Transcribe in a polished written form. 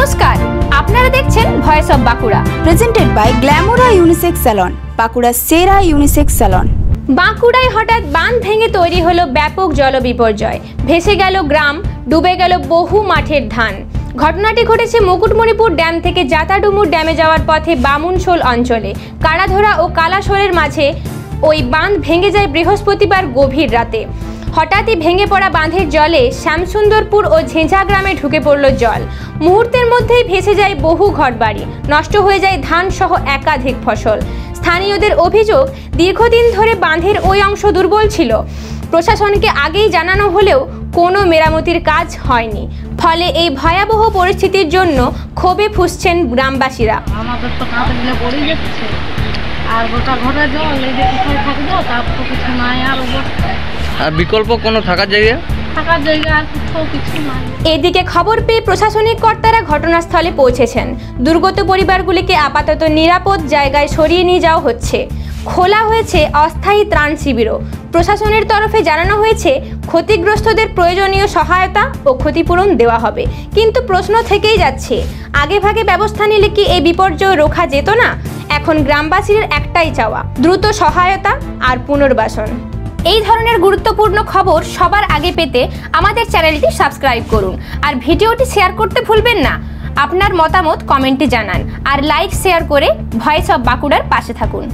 নমস্কার, আপনারা দেখছেন voice of Bankura, presented by Glamora unisex salon, বাঁকুড়ার সেরা ইউনিসেক্স স্যালন। বাঁকুড়ায় হঠাৎ বাঁধ ভেঙে তৈরি হলো ব্যাপক জল বিপর্যয়। ভেসে গেল গ্রাম, ডুবে গেল বহু মাঠের ধান। ঘটনাটি ঘটেছে মুকুটমণিপুর ড্যাম থেকে জাতাডুমুর ড্যামে যাওয়ার পথে বামুনশোল অঞ্চলে। কাড়াধরা ও কালাশোলের মাঝে ওই বাঁধ ভেঙে যায় বৃহস্পতিবার গভীর রাতে। হঠাৎই ভেঙে পড়া বাঁধের জলে শ্যামসুন্দরপুর ও ঝেঁঝা গ্রামে ঢুকে পড়ল জল। মুহূর্তের মধ্যেই ভেসে যায় বহু ঘরবাড়ি, নষ্ট হয়ে যায় ধান সহ একাধিক ফসল। স্থানীয়দের অভিযোগ, দীর্ঘদিন ধরে বাঁধের ওই অংশ দুর্বল ছিল। প্রশাসনকে আগেই জানানো হলেও কোনো মেরামতির কাজ হয়নি। ফলে এই ভয়াবহ পরিস্থিতির জন্য ক্ষোভে ফুঁসছেন গ্রামবাসীরা। আমাদের তো কাঁথা দিলে পড়েই যাচ্ছে, আর গোটা ঘরে জল, এই যে কোথায় থাকবো, তারপর কিছু নাই আর অবস্থা। আর বিকল্প কোনো থাকার জায়গা আর কিছু নাই। এদিকে খবর পেয়ে প্রশাসনিক কর্তারা ঘটনাস্থলে পৌঁছেছেন। দুর্গত পরিবারগুলিকে আপাতত নিরাপদ জায়গায় সরিয়ে নিয়ে যাওয়া হচ্ছে। খোলা হয়েছে অস্থায়ী ত্রাণ শিবিরও। প্রশাসনের তরফে জানানো হয়েছে ক্ষতিগ্রস্তদের প্রয়োজনীয় সহায়তা ও ক্ষতিপূরণ দেওয়া হবে। কিন্তু প্রশ্ন থেকেই যাচ্ছে, আগেভাগে ব্যবস্থা নিলে কি এই বিপর্যয় রোখা যেত না? এখন গ্রামবাসীর একটাই চাওয়া, দ্রুত সহায়তা আর পুনর্বাসন। এই ধরনের গুরুত্বপূর্ণ খবর সবার আগে পেতে আমাদের চ্যানেলটি সাবস্ক্রাইব করুন আর ভিডিওটি শেয়ার করতে ভুলবেন না। আপনার মতামত কমেন্টে জানান আর লাইক শেয়ার করে ভয়েস অফ বাঁকুড়ার পাশে থাকুন।